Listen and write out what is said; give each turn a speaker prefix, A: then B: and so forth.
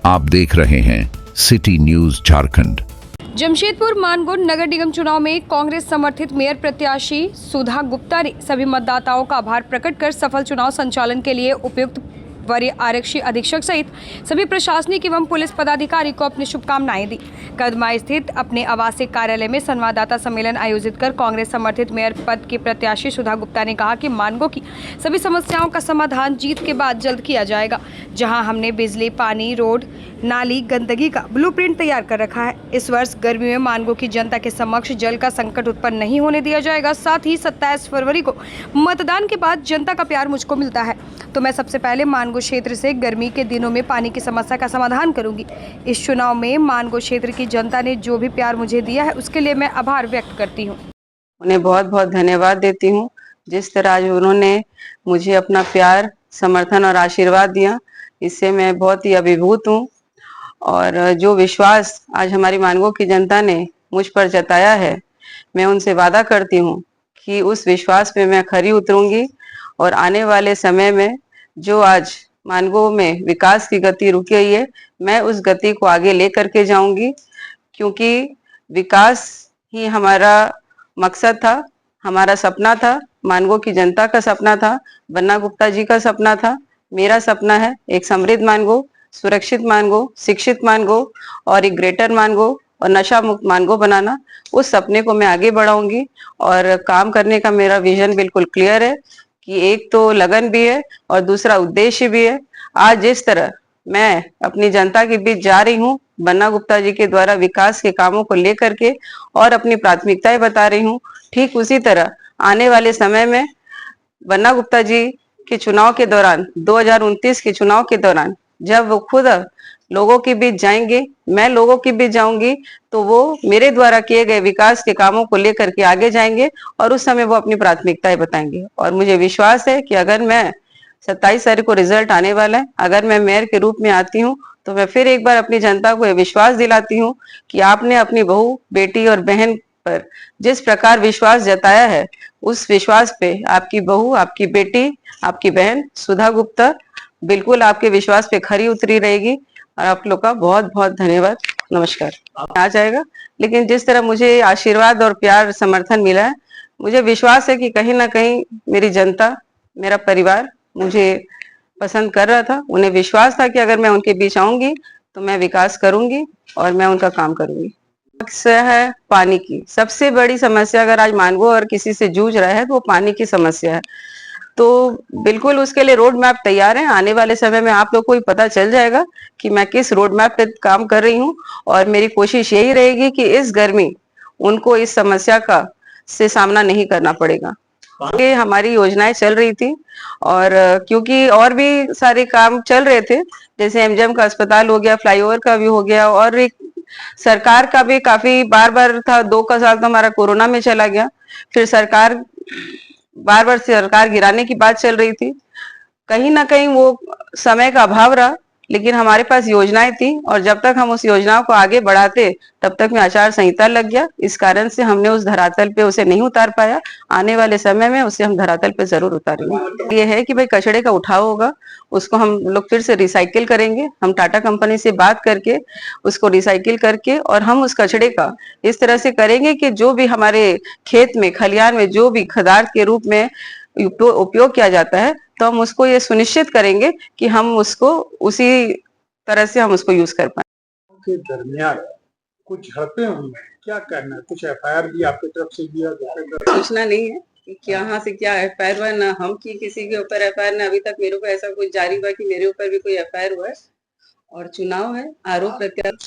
A: आप देख रहे हैं सिटी न्यूज झारखंड।
B: जमशेदपुर मानगुंड नगर निगम चुनाव में कांग्रेस समर्थित मेयर प्रत्याशी सुधा गुप्ता ने सभी मतदाताओं का आभार प्रकट कर सफल चुनाव संचालन के लिए उपयुक्त वरीय आरक्षी अधीक्षक सहित सभी प्रशासनिक एवं पुलिस पदाधिकारी को अपनी शुभकामनाएं दी। कदमा स्थित अपने आवासीय कार्यालय में संवाददाता सम्मेलन आयोजित कर कांग्रेस समर्थित मेयर पद की प्रत्याशी सुधा गुप्ता ने कहा कि मानगो की सभी समस्याओं का समाधान जीत के बाद जल्द किया जाएगा। जहां हमने बिजली, पानी, रोड, नाली, गंदगी का ब्लूप्रिंट तैयार कर रखा है। इस वर्ष गर्मी में मानगो की जनता के समक्ष जल का संकट उत्पन्न नहीं होने दिया जाएगा। साथ ही 27 फरवरी को मतदान के बाद जनता का प्यार मुझको मिलता है, तो मैं सबसे पहले मानगो क्षेत्र से गर्मी के दिनों में पानी की समस्या का समाधान करूंगी। इस चुनाव में मानगो क्षेत्र की जनता ने जो भी प्यार मुझे दिया है उसके लिए मैं आभार व्यक्त करती हूँ।
C: उन्हें बहुत बहुत धन्यवाद देती हूँ। जिस तरह आज उन्होंने मुझे अपना प्यार, समर्थन और आशीर्वाद दिया, इससे मैं बहुत ही अभिभूत हूँ। और जो विश्वास आज हमारी मानगो की जनता ने मुझ पर जताया है, मैं उनसे वादा करती हूँ कि उस विश्वास पे मैं खरी उतरूंगी और आने वाले समय में जो आज मानगो में विकास की गति रुकी हुई है, मैं उस गति को आगे लेकर के जाऊंगी, क्योंकि विकास ही हमारा मकसद था, हमारा सपना था, मानगो की जनता का सपना था, बन्ना गुप्ता जी का सपना था, मेरा सपना है एक समृद्ध मानगो, सुरक्षित मानगो, शिक्षित मानगो और एक ग्रेटर मानगो और नशा मुक्त मानगो बनाना। उस सपने को मैं आगे बढ़ाऊंगी और काम करने का मेरा विजन बिल्कुल क्लियर है कि एक तो लगन भी है और दूसरा उद्देश्य भी है। आज जिस तरह मैं अपनी जनता के बीच जा रही हूँ, बन्ना गुप्ता जी के द्वारा विकास के कामों को लेकर के और अपनी प्राथमिकताएं बता रही हूँ, ठीक उसी तरह आने वाले समय में बन्ना गुप्ता जी के चुनाव के दौरान, 2029 के चुनाव के दौरान, जब वो खुद लोगों के बीच जाएंगे, मैं लोगों के बीच जाऊंगी, तो वो मेरे द्वारा किए गए विकास के कामों को लेकर के आगे जाएंगे और उस समय वो अपनी प्राथमिकताएं बताएंगे। और मुझे विश्वास है कि अगर मैं 27 तारीख को रिजल्ट आने वाला है, अगर मैं मेयर के रूप में आती हूँ, तो मैं फिर एक बार अपनी जनता को यह विश्वास दिलाती हूँ कि आपने अपनी बहू, बेटी और बहन पर जिस प्रकार विश्वास जताया है, उस विश्वास पे आपकी बहू, आपकी बेटी, आपकी बहन सुधा गुप्ता बिल्कुल आपके विश्वास पे खरी उतरी रहेगी। और आप लोग का बहुत बहुत धन्यवाद। नमस्कार। आ जाएगा, लेकिन जिस तरह मुझे आशीर्वाद और प्यार, समर्थन मिला है, मुझे विश्वास है कि कहीं ना कहीं मेरी जनता, मेरा परिवार मुझे पसंद कर रहा था। उन्हें विश्वास था कि अगर मैं उनके बीच आऊंगी तो मैं विकास करूंगी और मैं उनका काम करूंगी। समस्या है पानी की, सबसे बड़ी समस्या अगर आज मानगो और किसी से जूझ रहा है तो वो पानी की समस्या है। तो बिल्कुल उसके लिए रोड मैप तैयार है। आने वाले समय में आप लोग को भी पता चल जाएगा कि मैं किस रोड मैप पे काम कर रही हूँ और मेरी कोशिश यही रहेगी कि इस गर्मी उनको इस समस्या का से सामना नहीं करना पड़ेगा। ये हमारी योजनाएं चल रही थी और क्योंकि और भी सारे काम चल रहे थे, जैसे एमजीएम का अस्पताल हो गया, फ्लाईओवर का भी हो गया और एक सरकार का भी काफी बार था। 2 का साल तो हमारा कोरोना में चला गया, फिर सरकार बार सरकार गिराने की बात चल रही थी। कहीं ना कहीं वो समय का अभाव रहा, लेकिन हमारे पास योजनाएं थी और जब तक हम उस योजनाओं को आगे बढ़ाते तब तक में आचार संहिता लग गया। इस कारण से हमने उस धरातल पे उसे नहीं उतार पाया। आने वाले समय में उसे हम धरातल पे जरूर उतारेंगे। ये है कि भाई कचड़े का उठाव होगा, उसको हम लोग फिर से रिसाइकिल करेंगे। हम टाटा कंपनी से बात करके उसको रिसाइकिल करके और हम उस कचड़े का इस तरह से करेंगे कि जो भी हमारे खेत में, खलिहान में जो भी पदार्थ के रूप में उपयोग किया जाता है, तो हम उसको ये सुनिश्चित करेंगे कि हम उसको उसी तरह से हम उसको यूज कर पाए।
D: के दरमियान कुछ झड़पें हुई हैं, क्या कहना है? कुछ एफआईआर भी आपकी तरफ से दिया गया?
C: सूचना नहीं है कि यहाँ से क्या एफआईआर हुआ, ना हम की किसी के ऊपर एफआईआर, ना अभी तक मेरे को ऐसा कुछ जारी हुआ कि मेरे ऊपर भी कोई एफआईआर हुआ है। और चुनाव है, आरोप प्रत्यारोप